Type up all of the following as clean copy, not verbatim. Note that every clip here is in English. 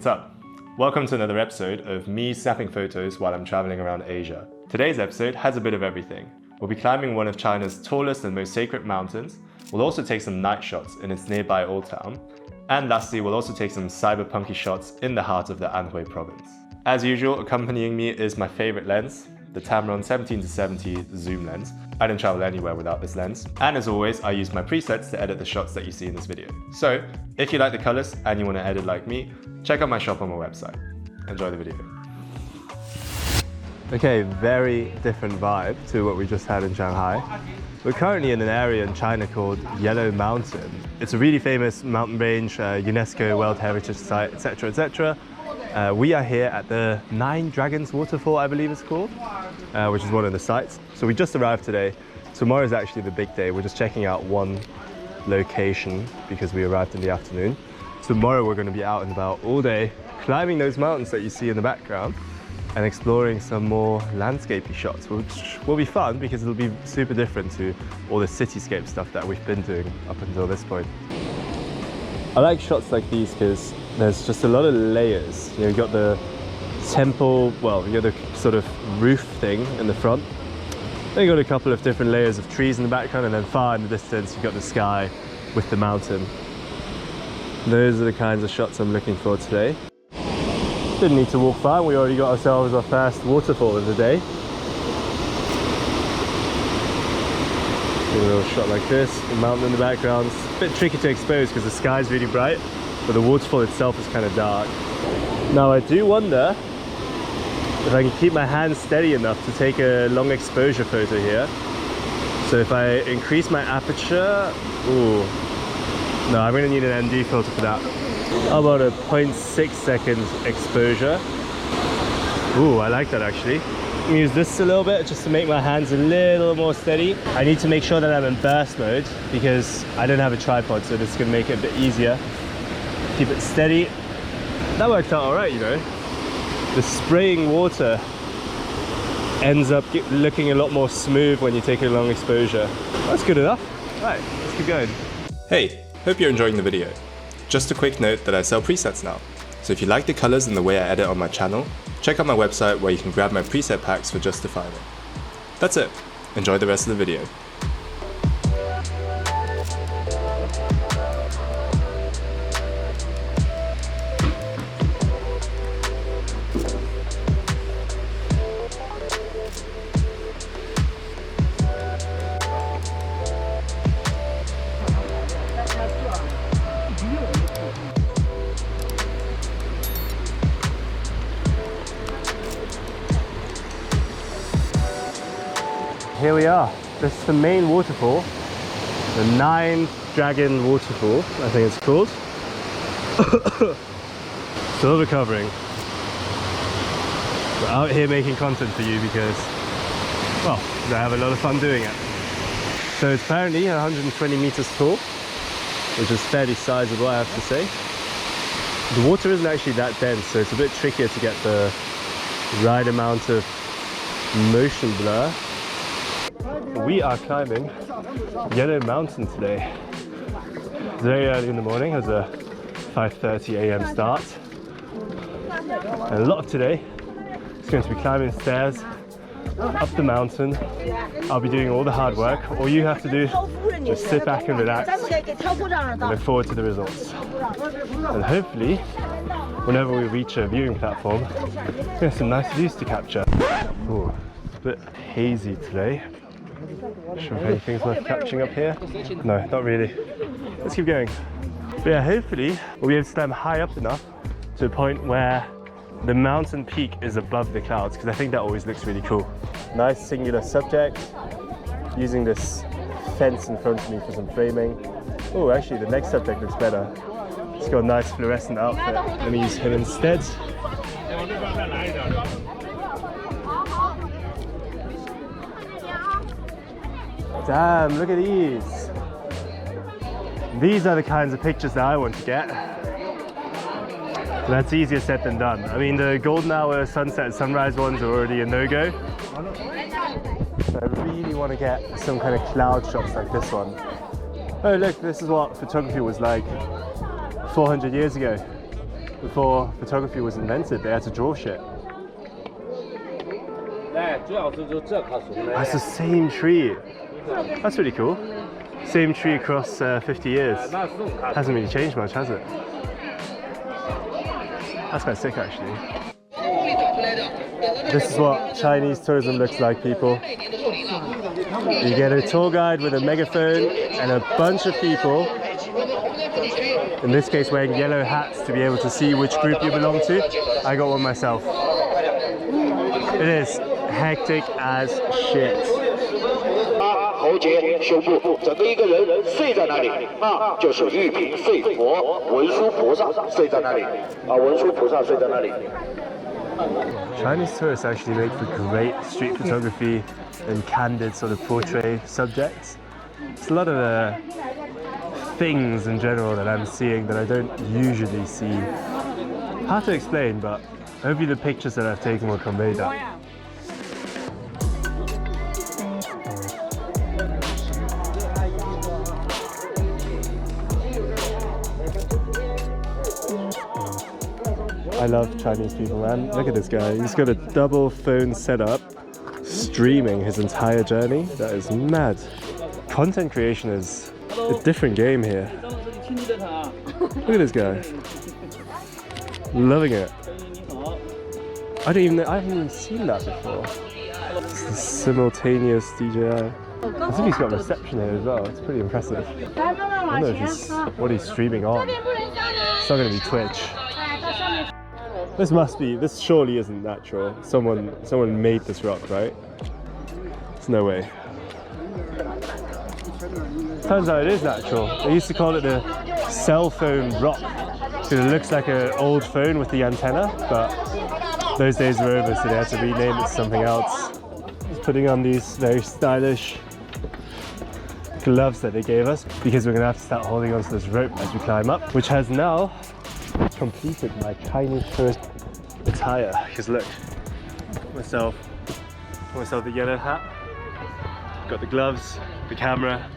What's up? Welcome to another episode of me snapping photos while I'm traveling around Asia. Today's episode has a bit of everything. We'll be climbing one of China's tallest and most sacred mountains. We'll also take some night shots in its nearby old town. And lastly, we'll also take some cyberpunky shots in the heart of the Anhui province. As usual, accompanying me is my favorite lens, the Tamron 17-70 zoom lens. I didn't travel anywhere without this lens. And as always, I use my presets to edit the shots that you see in this video. So, if you like the colors and you want to edit like me, check out my shop on my website. Enjoy the video. Okay, very different vibe to what we just had in Shanghai. We're currently in an area in China called Yellow Mountain. It's a really famous mountain range, UNESCO World Heritage Site, etc, etc. We are here at the Nine Dragons Waterfall, I believe it's called, which is one of the sites. So we just arrived today. Tomorrow is actually the big day. We're just checking out one location because we arrived in the afternoon. Tomorrow we're going to be out and about all day, climbing those mountains that you see in the background and exploring some more landscapey shots, which will be fun because it'll be super different to all the cityscape stuff that we've been doing up until this point. I like shots like these because there's just a lot of layers. You know, you got the temple, well, you got the sort of roof thing in the front. Then you got a couple of different layers of trees in the background, and then far in the distance you've got the sky with the mountain. Those are the kinds of shots I'm looking for today. Didn't need to walk far, we already got ourselves our first waterfall of the day. A little shot like this, the mountain in the background. It's a bit tricky to expose because the sky is really bright, but the waterfall itself is kind of dark. Now I do wonder if I can keep my hands steady enough to take a long exposure photo here. So if I increase my aperture, ooh, no, I'm going to need an ND filter for that. How about a 0.6 seconds exposure? Ooh, I like that actually. I'm gonna use this a little bit just to make my hands a little more steady. I need to make sure that I'm in burst mode because I don't have a tripod, so this is gonna make it a bit easier. Keep it steady. That worked out all right, you know. The spraying water ends up looking a lot more smooth when you take a long exposure. That's good enough. Right, let's keep going. Hey, hope you're enjoying the video. Just a quick note that I sell presets now. So if you like the colors and the way I edit on my channel, check out my website where you can grab my preset packs for just $5. That's it. Enjoy the rest of the video. Here we are. This is the main waterfall, the Nine Dragon Waterfall, I think it's called. Still recovering. We're out here making content for you because, well, I have a lot of fun doing it. So it's apparently 120 meters tall, which is fairly sizable, I have to say. The water isn't actually that dense, so it's a bit trickier to get the right amount of motion blur. We are climbing Yellow Mountain today. It's very early in the morning. It was a 5:30 a.m. start. And a lot of today is going to be climbing stairs up the mountain. I'll be doing all the hard work. All you have to do is just sit back and relax and look forward to the results. And hopefully, whenever we reach a viewing platform, we have some nice views to capture. Ooh, it's a bit hazy today. Not sure if anything's worth catching up here. No, not really. Let's keep going. But yeah, hopefully we'll be able to climb high up enough to a point where the mountain peak is above the clouds, because I think that always looks really cool. Nice singular subject. Using this fence in front of me for some framing. Oh, actually the next subject looks better. He's got a nice fluorescent outfit. Let me use him instead. Damn, look at these. These are the kinds of pictures that I want to get. That's easier said than done. I mean, the golden hour, sunset, and sunrise ones are already a no-go. I really want to get some kind of cloud shots like this one. Oh look, this is what photography was like 400 years ago. before photography was invented, they had to draw shit. That's the same tree. That's really cool. Same tree across 50 years. Hasn't really changed much, has it? That's quite sick, actually. This is what Chinese tourism looks like, people. You get a tour guide with a megaphone and a bunch of people, in this case wearing yellow hats to be able to see which group you belong to. I got one myself. It is hectic as shit. Chinese tourists actually make for great street photography and candid sort of portrait subjects. It's a lot of things in general that I'm seeing that I don't usually see. Hard to explain, but hopefully the pictures that I've taken will convey that. I love Chinese people, man. Look at this guy. He's got a double phone setup, streaming his entire journey. That is mad. Content creation is a different game here. Look at this guy. Loving it. I haven't even seen that before. It's the simultaneous DJI. I think he's got reception here as well. It's pretty impressive. I don't know if what he's streaming on. It's not going to be Twitch. This surely isn't natural. Someone made this rock, right? There's no way. Turns out it is natural. They used to call it the cell phone rock because it looks like an old phone with the antenna, but those days are over, so they had to rename it to something else. Just putting on these very stylish gloves that they gave us because we're going to have to start holding onto this rope as we climb up, which has now completed my Chinese tourist attire. Because look, myself the yellow hat, got the gloves, the camera,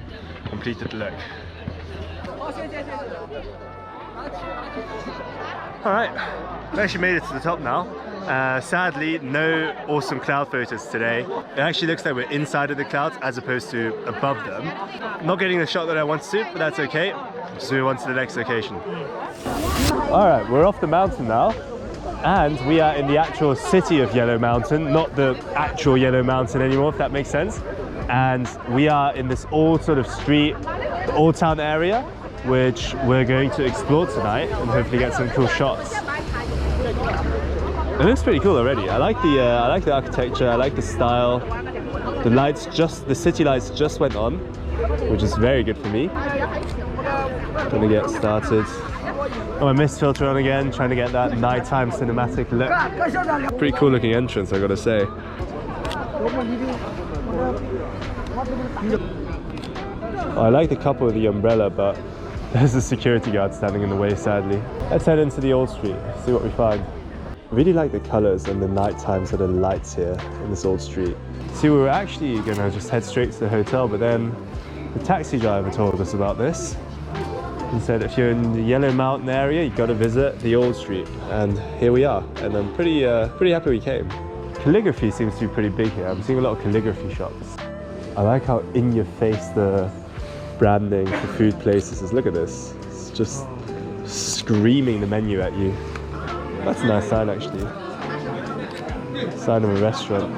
completed the look. Alright, we actually made it to the top now. Sadly, no awesome cloud photos today. It actually looks like we're inside of the clouds as opposed to above them. Not getting the shot that I wanted to, but that's okay. Just move on to the next location. Alright, we're off the mountain now. And we are in the actual city of Yellow Mountain, not the actual Yellow Mountain anymore, if that makes sense. And we are in this old sort of street, old town area, which we're going to explore tonight and hopefully get some cool shots. It looks pretty cool already. I like the architecture, I like the style. The city lights just went on, which is very good for me. Gonna get started. Oh, my mist filter on again, trying to get that nighttime cinematic look. Pretty cool looking entrance, I gotta say. Oh, I like the couple with the umbrella, but there's a security guard standing in the way, sadly. Let's head into the old street, see what we find. I really like the colours and the nighttime sort of lights here in this old street. See, we were actually gonna just head straight to the hotel, but then the taxi driver told us about this. He said if you're in the Yellow Mountain area, you've got to visit the old street, and here we are. And I'm pretty happy we came. Calligraphy seems to be pretty big here. I'm seeing a lot of calligraphy shops. I like how in your face the branding for food places is. Look at this. It's just screaming the menu at you. That's a nice sign, actually. Sign of a restaurant.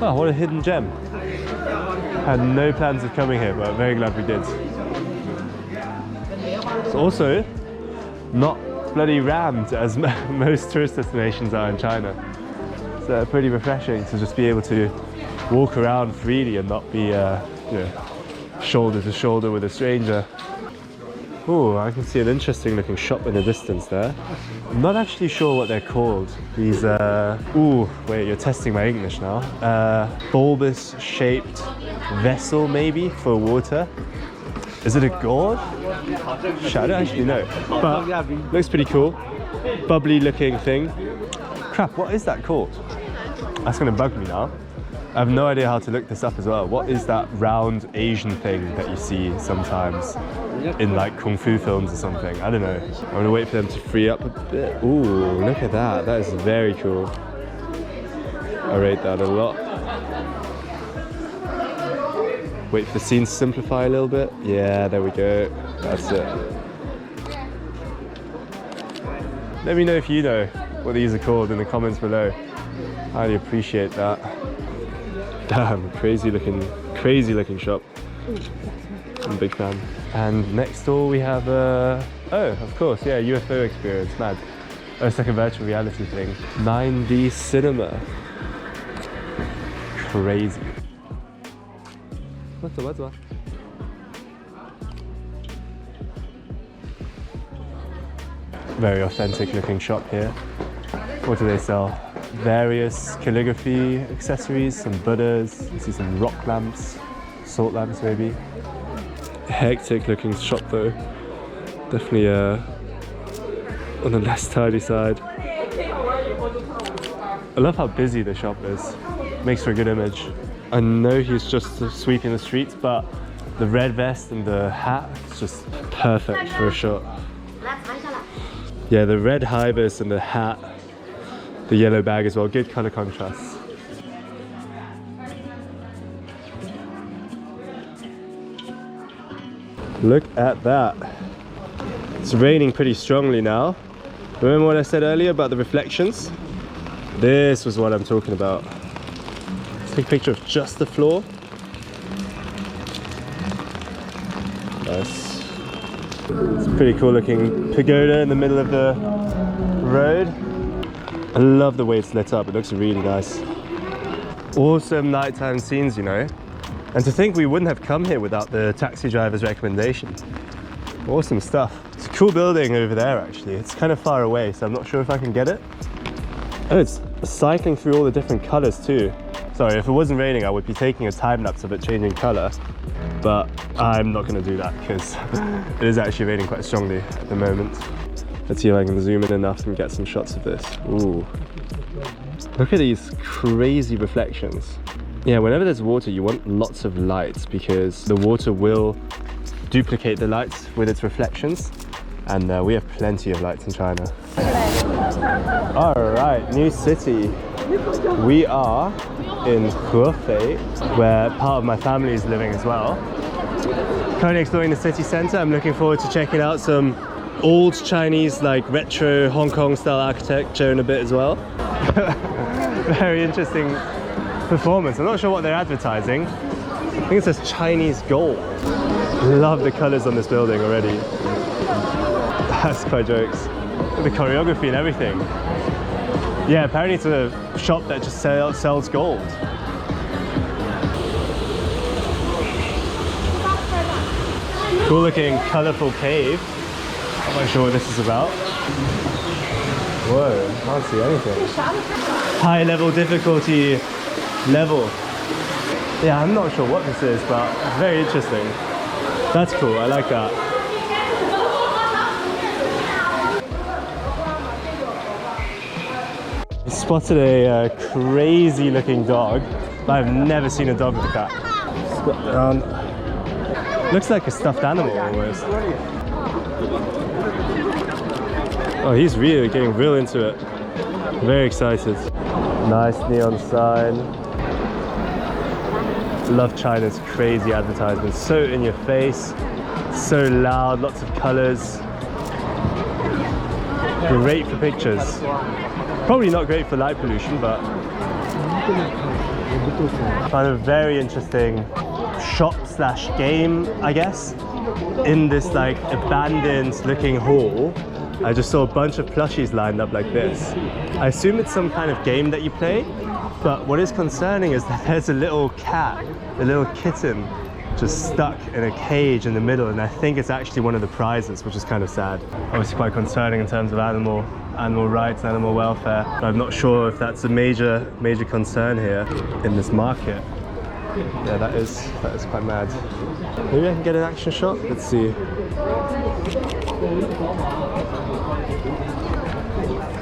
Oh, what a hidden gem. Had no plans of coming here, but I'm very glad we did. It's also not bloody rammed as most tourist destinations are in China. It's pretty refreshing to just be able to walk around freely and not be shoulder to shoulder with a stranger. Oh, I can see an interesting looking shop in the distance there. I'm not actually sure what they're called. These, ooh, wait, you're testing my English now. Bulbous shaped vessel maybe for water. Is it a gourd? I don't actually know, but looks pretty cool. Bubbly looking thing. Crap, what is that called? That's gonna bug me now. I have no idea how to look this up as well. What is that round Asian thing that you see sometimes in like Kung Fu films or something? I don't know. I'm gonna wait for them to free up a bit. Ooh, look at that. That is very cool. I rate that a lot. Wait for the scene to simplify a little bit. Yeah, there we go. That's it. Let me know if you know what these are called in the comments below. Highly appreciate that. Damn, crazy looking shop. I'm a big fan. And next door we have oh, of course, yeah, UFO experience, mad. Oh, it's like a virtual reality thing. 9D cinema. Crazy. What's up? Very authentic looking shop here. What do they sell? Various calligraphy accessories, some Buddhas, you see some rock lamps, salt lamps maybe. Hectic looking shop though. Definitely on the less tidy side. I love how busy the shop is. Makes for a good image. I know he's just sweeping the streets, but the red vest and the hat is just perfect for a shot. Yeah, the red high vis and the hat, the yellow bag as well, good color contrast. Look at that. It's raining pretty strongly now. Remember what I said earlier about the reflections? This was what I'm talking about. Let's take a picture of just the floor. Nice. It's a pretty cool looking pagoda in the middle of the road. I love the way it's lit up, it looks really nice. Awesome nighttime scenes, you know. And to think we wouldn't have come here without the taxi driver's recommendation. Awesome stuff. It's a cool building over there actually. It's kind of far away, so I'm not sure if I can get it. Oh, it's cycling through all the different colors too. Sorry, if it wasn't raining, I would be taking a time lapse of it changing color, but I'm not going to do that because it is actually raining quite strongly at the moment. Let's see if I can zoom in enough and get some shots of this. Ooh. Look at these crazy reflections. Yeah, whenever there's water, you want lots of lights because the water will duplicate the lights with its reflections. And we have plenty of lights in China. All right, new city. We are in Hefei, where part of my family is living as well. Currently exploring the city center. I'm looking forward to checking out some old Chinese, like retro Hong Kong style architecture in a bit as well. Very interesting performance. I'm not sure what they're advertising. I think it says Chinese gold. Love the colors on this building already. That's quite jokes. The choreography and everything. Yeah, apparently it's a shop that just sells gold. Cool looking, colorful cave. I'm not sure what this is about. Whoa, can't see anything. High level difficulty level. Yeah, I'm not sure what this is, but it's very interesting. That's cool, I like that. I spotted a crazy looking dog. I've never seen a dog like that. Squat down. Looks like a stuffed animal almost. Oh, he's really getting real into it. Very excited. Nice neon sign. Love China's crazy advertisements. So in your face, so loud, lots of colors. Great for pictures. Probably not great for light pollution, but kind of very interesting shop slash game, I guess. In this like abandoned looking hall, I just saw a bunch of plushies lined up like this. I assume it's some kind of game that you play, but what is concerning is that there's a little cat, a little kitten, just stuck in a cage in the middle, and I think it's actually one of the prizes, which is kind of sad. Obviously quite concerning in terms of animal rights, animal welfare. But I'm not sure if that's a major concern here in this market. Yeah, that is quite mad. Maybe I can get an action shot? Let's see.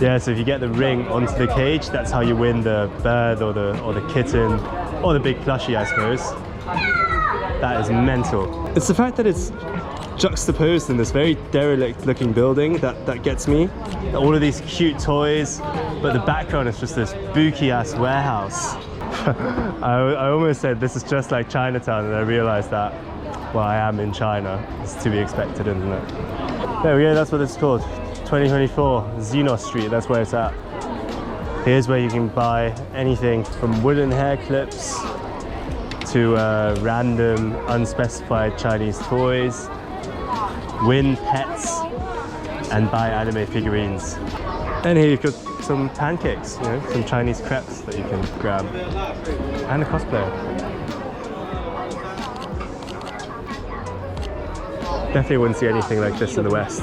Yeah, so if you get the ring onto the cage, that's how you win the bird or the kitten or the big plushie, I suppose. That is mental. It's the fact that it's juxtaposed in this very derelict looking building that gets me. All of these cute toys, but the background is just this spooky ass warehouse. I almost said this is just like Chinatown, and I realized that, well, I am in China. It's to be expected, isn't it? There we go, that's what it's called. 2024 Xenos Street, that's where it's at. Here's where you can buy anything from wooden hair clips to random unspecified Chinese toys, win pets, and buy anime figurines. And here you've got some pancakes, you know, some Chinese crepes that you can grab, and a cosplayer. Definitely wouldn't see anything like this in the West.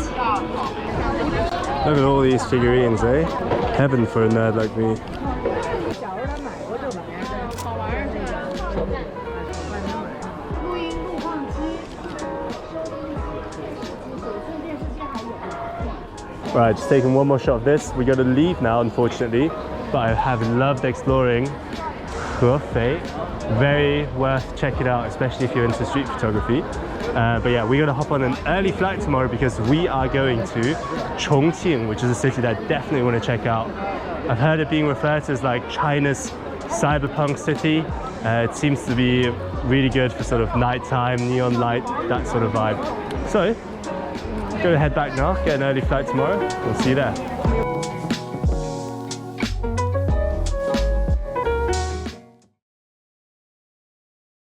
Look at all these figurines, eh? Heaven for a nerd like me. Right, just taking one more shot of this. We got to leave now, unfortunately, but I have loved exploring Hefei. Very worth checking out, especially if you're into street photography. But yeah, we got to hop on an early flight tomorrow because we are going to Chongqing, which is a city that I definitely want to check out. I've heard it being referred to as like China's cyberpunk city. It seems to be really good for sort of nighttime, neon light, that sort of vibe. So, gonna head back now, get an early flight tomorrow. We'll see you there.